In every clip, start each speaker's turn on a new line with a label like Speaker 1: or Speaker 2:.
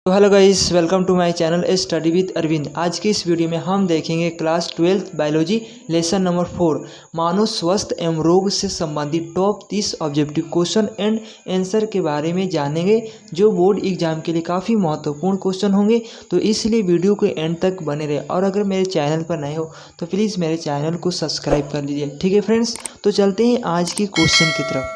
Speaker 1: तो hello guys, welcome to my channel study with Arvind. आज की इस वीडियो में हम देखेंगे class 12th biology lesson number 4 मानव स्वास्थ्य एवं रोग से संबंधित top 30 objective question and answer के बारे में जानेंगे, जो बोर्ड एग्जाम के लिए काफ़ी महत्वपूर्ण क्वेश्चन होंगे। तो इसलिए वीडियो के एंड तक बने रहे, और अगर मेरे चैनल पर नए हो तो प्लीज़ मेरे चैनल को सब्सक्राइब कर लीजिए। ठीक है फ्रेंड्स, तो चलते हैं आज की क्वेश्चन की तरफ।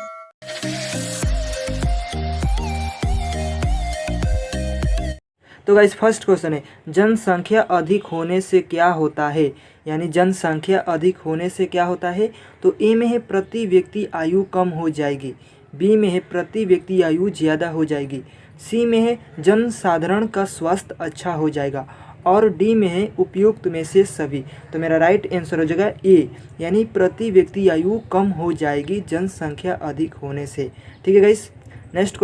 Speaker 1: तो गाइस फर्स्ट क्वेश्चन है, जनसंख्या अधिक होने से क्या होता है। यानी जनसंख्या अधिक होने से क्या होता है। तो ए में है प्रति व्यक्ति आयु कम हो जाएगी, बी में है प्रति व्यक्ति आयु ज़्यादा हो जाएगी, सी में है जनसाधारण का स्वास्थ्य अच्छा हो जाएगा, और डी में है उपयुक्त में से सभी। तो मेरा राइट आंसर हो जाएगा ए, यानी प्रति व्यक्ति आयु कम हो जाएगी जनसंख्या अधिक होने से। ठीक है गाइस, नेक्स्ट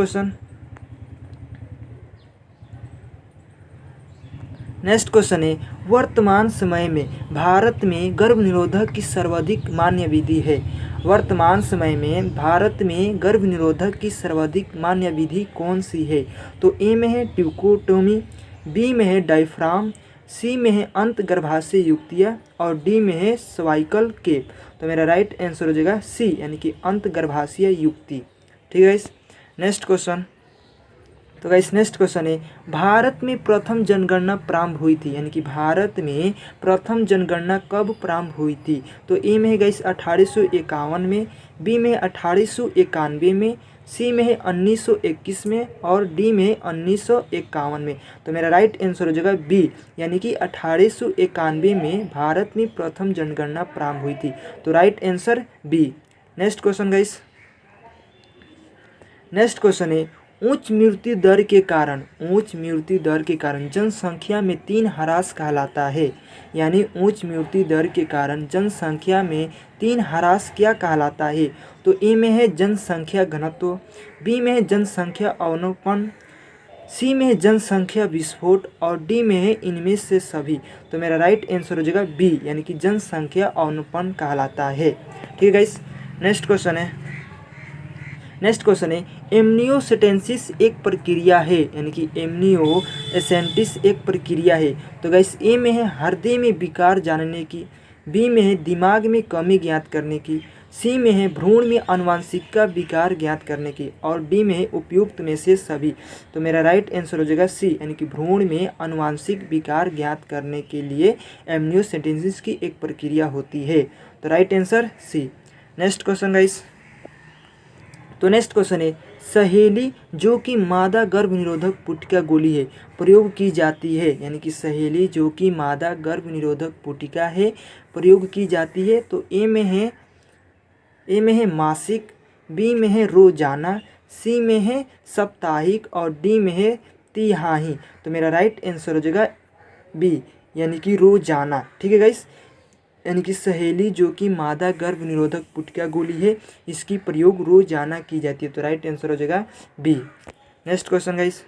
Speaker 1: क्वेश्चन है, वर्तमान समय में भारत में गर्भ निरोधक की सर्वाधिक मान्य विधि है। वर्तमान समय में भारत में गर्भ निरोधक की सर्वाधिक मान्य विधि कौन सी है। तो ए में है ट्यूकोटोमी, बी में है डायफ्राम, सी में है अंत गर्भाशय युक्तियाँ, और डी में है सर्वाइकल केप। तो मेरा राइट आंसर हो जाएगा सी, यानी कि अंत गर्भाशय युक्ति। ठीक है गाइस, नेक्स्ट क्वेश्चन। तो गाइस नेक्स्ट क्वेश्चन है, भारत में प्रथम जनगणना प्रारंभ हुई थी। यानी कि भारत में प्रथम जनगणना कब प्रारंभ हुई थी। तो ए में है गाइस 1851 में, बी में 1891 में, सी में है 1921 में, और डी में है 1951 में। तो मेरा राइट आंसर हो जाएगा बी, यानी कि 1891 में भारत में प्रथम जनगणना प्रारंभ हुई थी। तो right answer B. Next question guys, next question है, उच्च मृत्यु दर के कारण जनसंख्या में तीन ह्रास कहलाता है। यानी उच्च मृत्यु दर के कारण जनसंख्या में तीन ह्रास क्या कहलाता है। तो ए में है जनसंख्या घनत्व, बी में है जनसंख्या अवनपन, सी में है जनसंख्या विस्फोट, और डी में है इनमें से सभी। तो मेरा राइट आंसर हो जाएगा बी, यानी कि जनसंख्या अवनपन कहलाता है। ठीक है गाइस, नेक्स्ट क्वेश्चन है, एमनियोसेंटेसिस एक प्रक्रिया है। यानी कि एमनियोसेंटेसिस एक प्रक्रिया है। तो गाइस ए में है हृदय में विकार जानने की, बी में है दिमाग में कमी ज्ञात करने की, सी में है भ्रूण में आनुवंशिक विकार ज्ञात करने की, और डी में है उपयुक्त में से सभी। तो मेरा राइट आंसर हो जाएगा सी, यानी कि भ्रूण में आनुवंशिक विकार ज्ञात करने के लिए एमनियोसेंटेसिस की एक प्रक्रिया होती है। तो right answer C. Next question guys, तो नेक्स्ट क्वेश्चन है, सहेली जो कि मादा गर्भ निरोधक पुटिका गोली है प्रयोग की जाती है। यानी कि सहेली जो कि मादा गर्भ निरोधक पुटिका है प्रयोग की जाती है। तो ए में है मासिक, बी में है रोजाना, सी में है साप्ताहिक, और डी में है तिहाई। तो मेरा राइट आंसर हो जाएगा बी, यानी कि रोजाना। ठीक है गाइस, यानी कि सहेली जो कि मादा गर्भ निरोधक पुटिका गोली है, इसकी प्रयोग रोजाना की जाती है। तो राइट आंसर हो जाएगा B. Next question guys,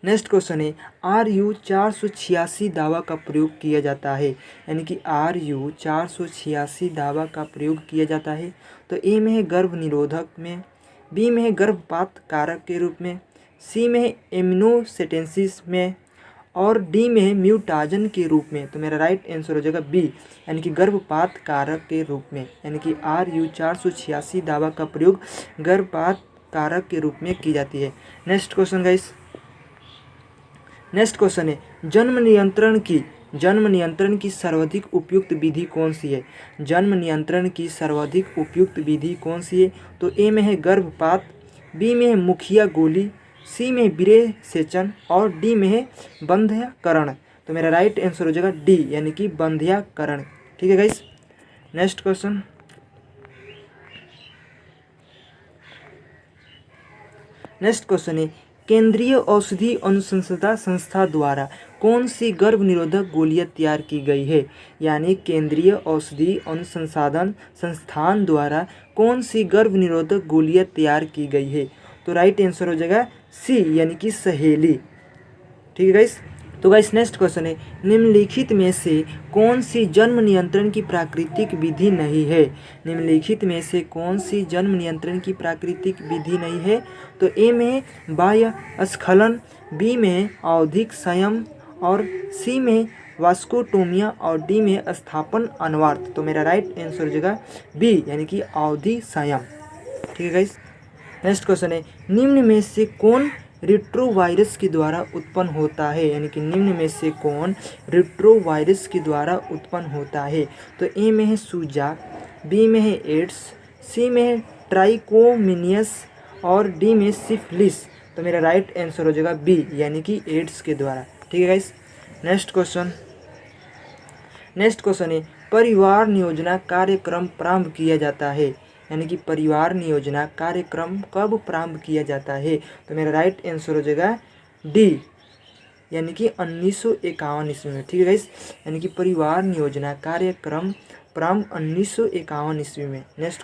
Speaker 1: next question है, RU 486 दावा का प्रयोग किया जाता है। यानी कि RU 486 दावा का प्रयोग किया जाता है। तो ए में है गर्भ निरोधक में, बी में है गर्भपात कारक के रूप में, सी में है इम्यूनोसेंटेसिस में, और डी में है म्यूटाजन के रूप में। तो मेरा राइट आंसर हो जाएगा बी, यानी कि गर्भपात कारक के रूप में। यानी कि RU 486 दावा का प्रयोग गर्भपात कारक के रूप में की जाती है। Next question guys, next question है, जन्म नियंत्रण की सर्वाधिक उपयुक्त विधि कौन सी है। जन्म नियंत्रण की सर्वाधिक उपयुक्त विधि कौन सी है। तो ए में है गर्भपात, बी में है मुखिया गोली, सी में विरेह सेचन, और डी में है बंध्याकरण। तो मेरा राइट आंसर हो जाएगा डी, यानी कि बंध्याकरण। ठीक है guys, next question, next question है, केंद्रीय औषधि अनुसंधान संस्था द्वारा कौन सी गर्भ निरोधक गोलियां तैयार की गई है। यानी केंद्रीय औषधि अनुसंधान संस्थान द्वारा कौन सी गर्भ निरोधक गोलियां तैयार की गई है। तो राइट आंसर हो जाएगा सी, यानी कि सहेली। ठीक है गाइस, तो गाइस नेक्स्ट क्वेश्चन है, निम्नलिखित में से कौन सी जन्म नियंत्रण की प्राकृतिक विधि नहीं है। निम्नलिखित में से कौन सी जन्म नियंत्रण की प्राकृतिक विधि नहीं है। तो ए में बाह्य स्खलन, बी में आवधिक संयम और सी में वास्कोटोमिया और डी में स्थापन अनवार्त। तो मेरा राइट आंसर हो जाएगा बी यानी कि अवधि संयम। ठीक है गाइस। नेक्स्ट क्वेश्चन है, निम्न में से कौन रेट्रोवायरस के द्वारा उत्पन्न होता है। यानी कि निम्न में से कौन रेट्रोवायरस के द्वारा उत्पन्न होता है। तो ए में है सूजा, बी में है एड्स, सी में है ट्राइकोमिनियस और डी में सिफिलिस। तो मेरा राइट आंसर हो जाएगा बी यानी कि एड्स के द्वारा। ठीक है गाइस। नेक्स्ट क्वेश्चन है, परिवार नियोजना कार्यक्रम प्रारंभ किया जाता है। यानी कि परिवार नियोजना कार्यक्रम कब प्रारंभ किया जाता है। तो मेरा राइट आंसर हो जाएगा डी यानी कि 1951 ईस्वी में। ठीक है गाइस। यानी कि परिवार नियोजना कार्यक्रम प्रारंभ 1951 ईस्वी में। नेक्स्ट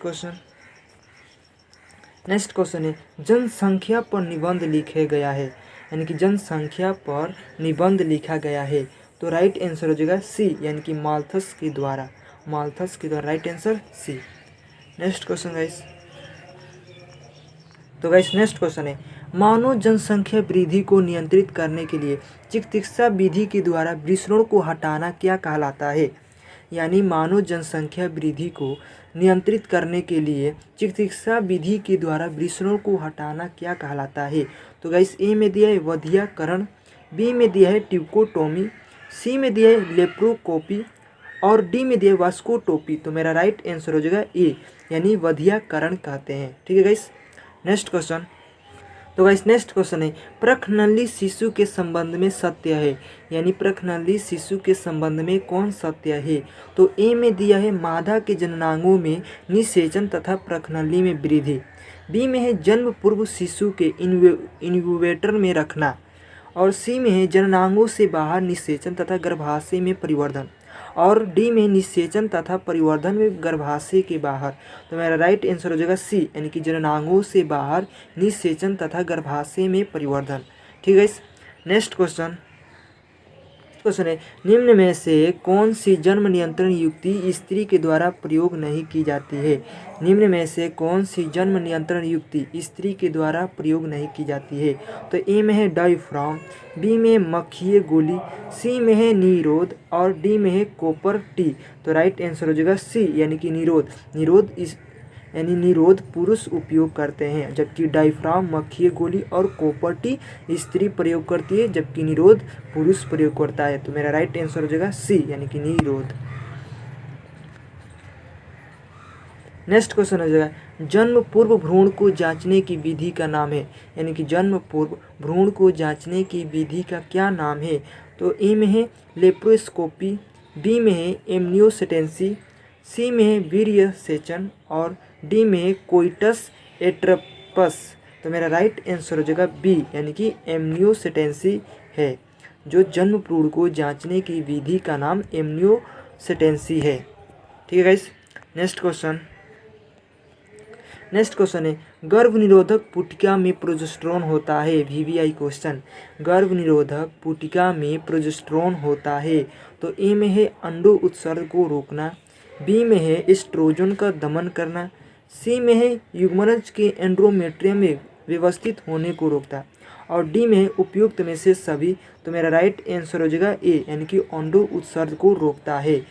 Speaker 1: क्वेश्चन है, जनसंख्या पर निबंध लिखे गया है। यानी कि जनसंख्या पर निबंध लिखा गया है। तो राइट आंसर हो जाएगा सी यानी कि माल्थस के द्वारा। Right answer C. Next question guys. तो गाइस नेक्स्ट क्वेश्चन है, मानव जनसंख्या वृद्धि को नियंत्रित करने के लिए चिकित्सा विधि के द्वारा विषाणु को हटाना क्या कहलाता है। यानी मानव जनसंख्या वृद्धि को नियंत्रित करने के लिए चिकित्सा विधि के द्वारा विषाणु को हटाना क्या कहलाता है। तो गाइस ए में दिया है वधियाकरण, बी में दिया है ट्यूकोटोमी, सी में दिया है लेप्रोस्कोपी और डी में दिया है वास्कोटोपी। तो मेरा राइट आंसर हो जाएगा ए यानी वधियाकरण कहते हैं। ठीक है गाइस। Next question. तो गाइस नेक्स्ट क्वेश्चन है, प्रखनली शिशु के संबंध में सत्य है। यानी प्रखनली शिशु के संबंध में कौन सत्य है। तो ए में दिया है मादा के जननांगों में निषेचन तथा प्रखनली में वृद्धि, बी में है जन्म पूर्व शिशु के इन्क्यूबेटर में रखना और सी में है जननांगों से बाहर निषेचन तथा गर्भाशय में परिवर्धन और डी में निषेचन तथा परिवर्धन में गर्भाशय के बाहर। तो मेरा राइट आंसर हो जाएगा सी यानी कि जननांगों से बाहर निषेचन तथा गर्भाशय में परिवर्धन। ठीक है। नेक्स्ट क्वेश्चन है, निम्न में से कौन सी जन्म नियंत्रण युक्ति स्त्री के द्वारा प्रयोग नहीं की जाती है। निम्न में से कौन सी जन्म नियंत्रण युक्ति स्त्री के द्वारा प्रयोग नहीं की जाती है। तो ए में है डायफ्राम, बी में मक्खिए गोली, सी में है निरोध और डी में है कॉपर टी। तो राइट आंसर हो जाएगा सी यानी कि निरोध पुरुष उपयोग करते हैं, जबकि डायफ्राम मक्खिए गोली और कॉपर टी स्त्री प्रयोग करती है, जबकि निरोध पुरुष प्रयोग करता है। तो मेरा राइट आंसर हो जाएगा सी यानी कि निरोध। नेक्स्ट क्वेश्चन हो जाएगा, जन्म पूर्व भ्रूण को जांचने की विधि का नाम है। यानी कि जन्म पूर्व भ्रूण को जांचने की विधि का क्या नाम है। तो ए में है लेप्रोस्कोपी, बी में है एम्नियोसेंटेंसी, सी में है वीर्य सेचन और डी में है कोइटस एट्रपस। तो मेरा राइट आंसर हो जाएगा बी यानी कि एम्नियोसेंटेंसी है। जो जन्म भ्रूण को जांचने की विधि का नाम एम्नियोसेंटेंसी है। ठीक है गाइस। नेक्स्ट क्वेश्चन है, गर्भ निरोधक पुटिका में प्रोजेस्टेरोन होता है। वीवीआई क्वेश्चन, गर्भ निरोधक पुटिका में प्रोजेस्टेरोन होता है। तो ए में है अंडो उत्सर्ग को रोकना, बी में है एस्ट्रोजन का दमन करना, सी में है युग्मनज के एंडोमेट्रियम में व्यवस्थित होने को रोकता और डी में है उपयुक्त में से सभी। तो मेरा राइट आंसर हो जाएगा ए यानी कि अंडो उत्सर्ग को रोकता है।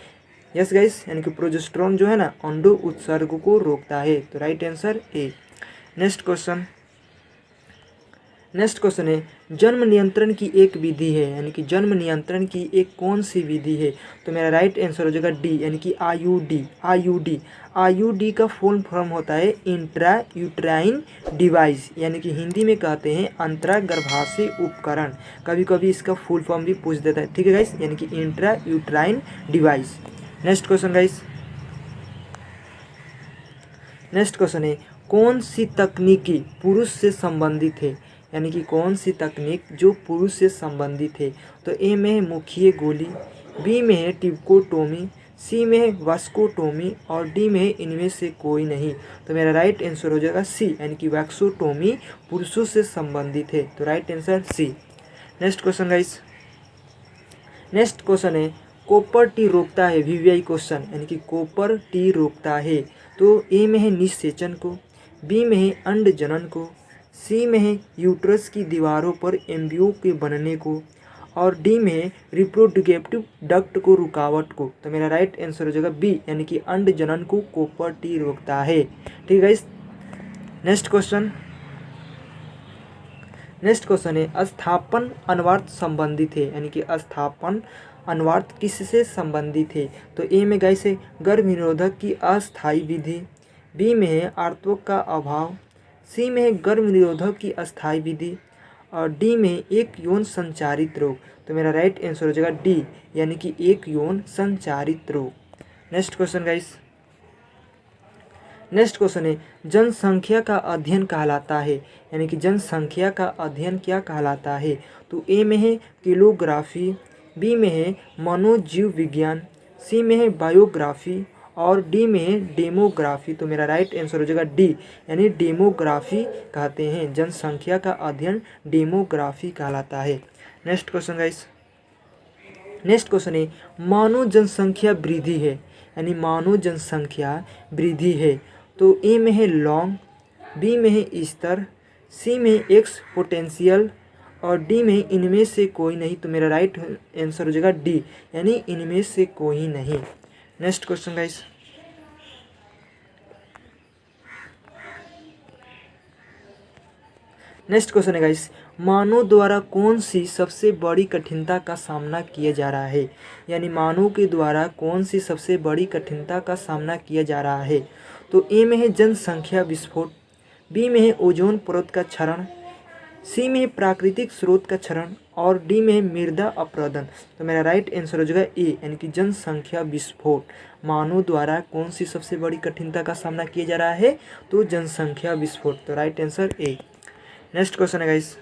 Speaker 1: यस गाइस, यानी कि प्रोजेस्टेरोन जो है ना अंडो उत्सर्ग को रोकता है। तो right answer A. Next question है, जन्म नियंत्रण की एक विधि है। यानी कि जन्म नियंत्रण की एक कौन सी विधि है। तो मेरा राइट आंसर हो जाएगा डी यानी कि आईयूडी का फुल फॉर्म होता है इंट्रा यूट्राइन डिवाइस। यानी कि हिंदी में कहते हैं अंतरा गर्भाशय उपकरण। कभी कभी इसका फुल फॉर्म भी पूछ देता है। ठीक है गाइस, यानी कि intra uterine device. Next question guys. Next question है, कौन सी तकनीकी पुरुष से संबंधित है। यानी कि कौन सी तकनीक जो पुरुष से संबंधित है। तो ए में है मुखिए गोली, बी में है ट्यूकोटोमी, सी में है वास्कोटोमी और डी में है इनमें से कोई नहीं। तो मेरा राइट आंसर हो जाएगा सी यानी कि वैक्सोटोमी पुरुषों से संबंधित है। तो right answer C. Next question guys. Next question है कॉपर टी रोकता है, वीवीआई क्वेश्चन, यानी कि कॉपर टी रोकता है। तो ए में है निषेचन को, बी में है अंड जनन को, सी में है यूट्रस की दीवारों पर एम्ब्रियो के बनने को, और डी में है रिप्रोडक्टिव डक्ट को, रुकावट को। तो मेरा राइट आंसर हो जाएगा बी, यानी कि अंड जनन को कॉपर टी रोकता है। ठीक है। नेक्स्ट क्वेश्चन है स्थापन अनुवार्त संबंधित है, यानी कि स्थापन अनुवार्त किससे संबंधित है। तो ए में गाइस है गर्भ निरोधक की अस्थायी विधि, बी में है आर्तवक का अभाव, सी में है गर्भ निरोधक की अस्थायी विधि, और डी में एक यौन संचारित रोग। तो मेरा राइट आंसर हो जाएगा डी, यानी कि एक यौन संचारित रोग। नेक्स्ट क्वेश्चन है जनसंख्या का अध्ययन कहलाता है, यानी कि जनसंख्या का अध्ययन क्या कहलाता है। तो ए में है किलोग्राफी, बी में है मनोजीव विज्ञान, सी में है बायोग्राफी, और डी में है डेमोग्राफी। तो मेरा राइट आंसर हो जाएगा डी, यानी डेमोग्राफी कहते हैं, जनसंख्या का अध्ययन डेमोग्राफी कहलाता है। नेक्स्ट क्वेश्चन है मानव जनसंख्या वृद्धि है, यानी मानव जनसंख्या वृद्धि है। तो ए में है लॉन्ग, बी में है स्तर, सी में एक्स पोटेंशियल, और डी में इनमें से कोई नहीं। तो मेरा राइट आंसर हो जाएगा डी, यानी इनमें से कोई नहीं। नेक्स्ट क्वेश्चन गाइस, है गाइस मानव द्वारा कौन सी सबसे बड़ी कठिनता का सामना किया जा रहा है, यानी मानव के द्वारा कौन सी सबसे बड़ी कठिनता का सामना किया जा रहा है। तो ए में है जनसंख्या विस्फोट, बी में है ओजोन परत का क्षरण, सी में है प्राकृतिक स्रोत का क्षरण, और डी में है मृदा अपरदन। तो मेरा राइट आंसर हो जाएगा ए, यानी कि जनसंख्या विस्फोट। मानव द्वारा कौन सी सबसे बड़ी कठिनता का सामना किया जा रहा है, तो जनसंख्या विस्फोट। तो right answer A. Next question है गाइस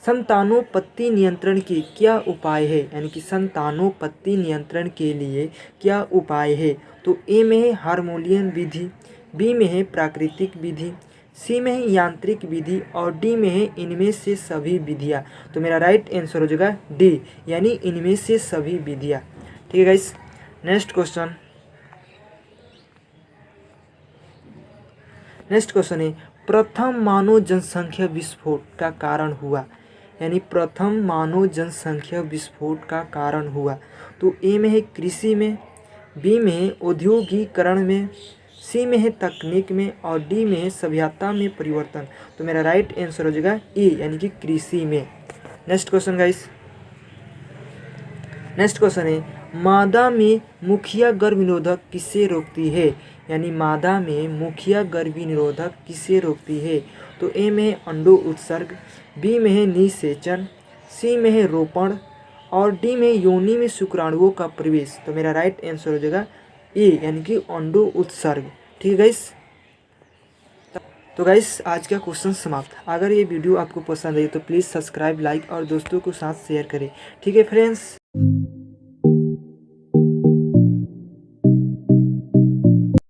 Speaker 1: संतानोपत्ति नियंत्रण के क्या उपाय है, यानी कि संतानोपत्ति नियंत्रण के लिए क्या उपाय है। तो ए में है हार्मोनियन विधि, बी में है प्राकृतिक विधि, सी में है यांत्रिक विधि, और डी में है इनमें से सभी विधियाँ। तो मेरा राइट आंसर हो जाएगा डी, यानी इनमें से सभी विधियाँ। ठीक है गाइस। नेक्स्ट क्वेश्चन है प्रथम मानव जनसंख्या विस्फोट का कारण हुआ, यानी प्रथम मानव जनसंख्या विस्फोट का कारण हुआ। तो ए में है कृषि में, बी में है औद्योगिकरण में, सी में है तकनीक में, और डी में है सभ्यता में परिवर्तन। तो मेरा राइट आंसर हो जाएगा ए, यानी कि कृषि में। नेक्स्ट क्वेश्चन है मादा में मुखिया गर्भ निरोधक किसे रोकती है, यानी मादा में मुखिया गर्भ निरोधक किसे रोकती है। तो ए में है अंडो उत्सर्ग, बी में है निषेचन, सी में है रोपण, और डी में योनि में शुक्राणुओं का प्रवेश। तो मेरा राइट आंसर हो जाएगा ए, यानी कि अंडो उत्सर्ग। ठीक है गाइस। तो गाइस आज का क्वेश्चन समाप्त। अगर ये वीडियो आपको पसंद आई तो प्लीज़ सब्सक्राइब, लाइक और दोस्तों को साथ शेयर करें। ठीक है फ्रेंड्स।